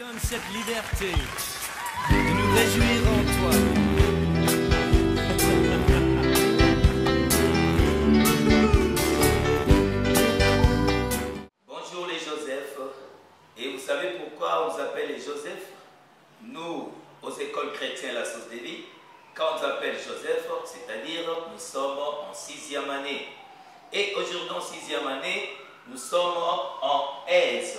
donne cette liberté de nous réjouir en toi. Bonjour les Joseph. Et vous savez pourquoi on vous appelle les Joseph? Nous, aux écoles chrétiennes La Source de Vie, quand on nous appelle Joseph, c'est-à-dire nous sommes en 6e année. Et aujourd'hui en 6e année, nous sommes en ESE.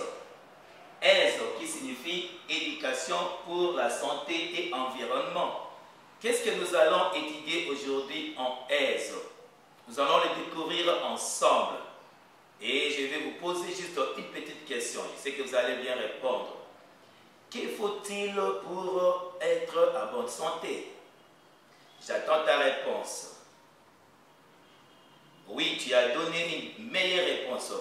ESE qui signifie Éducation pour la santé et environnement. Qu'est-ce que nous allons étudier aujourd'hui en ESE? Nous allons le découvrir ensemble. Et je vais vous poser juste une petite question. Je sais que vous allez bien répondre. Que faut-il pour être en bonne santé? J'attends ta réponse. Oui, tu as donné une meilleure réponse.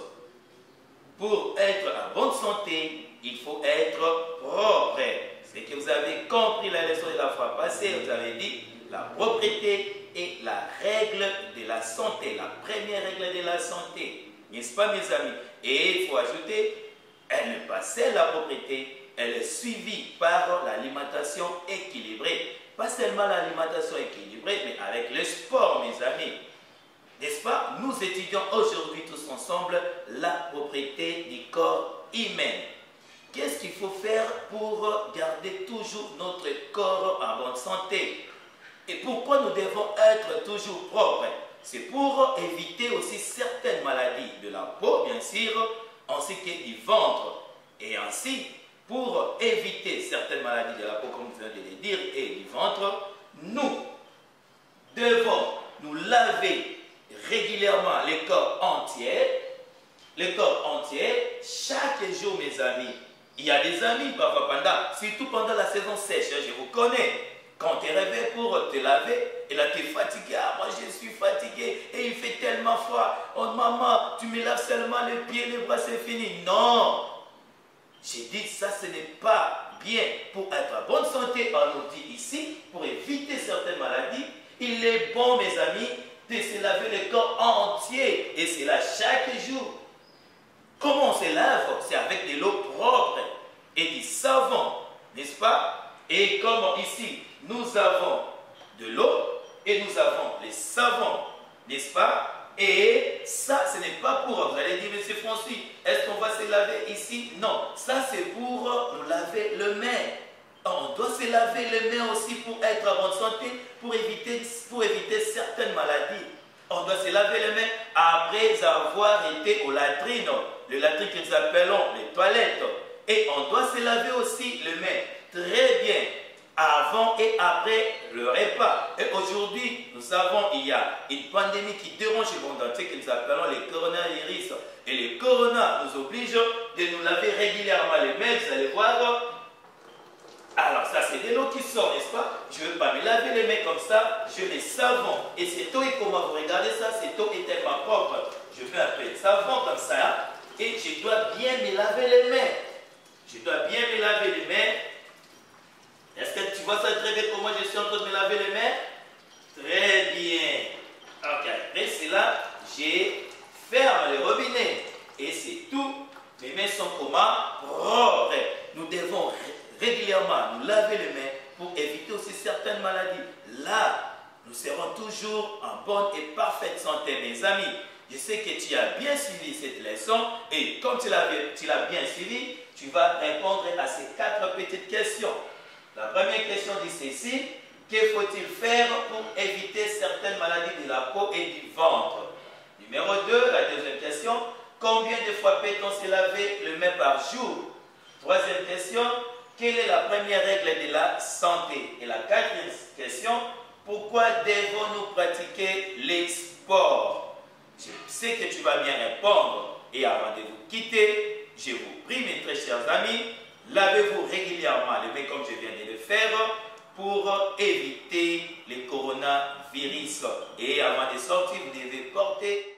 Pour être en bonne santé, il faut être propre. C'est que vous avez compris la leçon de la fois passée. Vous avez dit la propreté est la règle de la santé, la première règle de la santé. N'est-ce pas, mes amis? Et il faut ajouter, elle n'est pas seule la propreté, elle est suivie par l'alimentation équilibrée. Pas seulement l'alimentation équilibrée, mais avec le sport, mes amis. N'est-ce pas? Nous étudions aujourd'hui tous ensemble la propreté du corps humain. Qu'est-ce qu'il faut faire pour garder toujours notre corps en bonne santé? Et pourquoi nous devons être toujours propres? C'est pour éviter aussi certaines maladies de la peau, bien sûr, ainsi que du ventre. Et ainsi, pour éviter certaines maladies de la peau, comme je viens de le dire, et du ventre, nous devons nous laver régulièrement le corps entier. Le corps entier, chaque jour, mes amis. Il y a des amis, parfois surtout pendant la saison sèche, je vous connais. Quand tu es réveillé pour te laver, et là tu es fatigué, ah moi je suis fatigué, et il fait tellement froid, oh maman, tu me laves seulement les pieds, les bras, c'est fini. Non, j'ai dit ça, ce n'est pas bien. Pour être en bonne santé, on nous dit ici, pour éviter certaines maladies, il est bon, mes amis, de se laver le corps entier, et c'est là chaque jour. Comment on se lave? C'est avec de l'eau propre et du savon, n'est-ce pas? Et comme ici, nous avons de l'eau et nous avons les savons, n'est-ce pas? Et ça, ce n'est pas pour... Vous allez dire, monsieur François, est-ce qu'on va se laver ici? Non, ça c'est pour nous laver le main. On doit se laver les mains aussi pour être en bonne santé, pour éviter certaines maladies. On doit se laver les mains après avoir été aux latrines, les latrines que nous appelons les toilettes. Et on doit se laver aussi les mains très bien avant et après le repas. Et aujourd'hui, nous savons qu'il y a une pandémie qui dérange le monde entier que nous appelons les coronavirus. Et les corona nous obligent de nous laver régulièrement les mains. Vous allez voir. Alors ça c'est de l'eau qui sort, n'est-ce pas? Je ne veux pas me laver les mains comme ça, je mets savon. Et cette eau est comment? Vous regardez ça, cette eau est tellement propre. Je mets un peu de savon comme ça, et je dois bien me laver les mains. Je dois bien me laver les mains. Est-ce que tu vois ça très bien comment je suis en train de me laver les mains? Très bien. Ok, après cela, je ferme le robinet. Et c'est tout. Mes mains sont comment? Propres. Nous devons régulièrement nous laver les mains pour éviter aussi certaines maladies. Là, nous serons toujours en bonne et parfaite santé, mes amis. Je sais que tu as bien suivi cette leçon et comme tu l'as bien suivi, tu vas répondre à ces 4 petites questions. La première question dit ceci: que faut-il faire pour éviter certaines maladies de la peau et du ventre? Numéro 2, la deuxième question: combien de fois peut-on se laver les mains par jour? Troisième question: quelle est la première règle de la santé? Et la quatrième question: pourquoi devons-nous pratiquer les sports? Je sais que tu vas bien répondre. Et avant de vous quitter, je vous prie, mes très chers amis, lavez-vous régulièrement les mains comme je viens de le faire pour éviter les coronavirus. Et avant de sortir, vous devez porter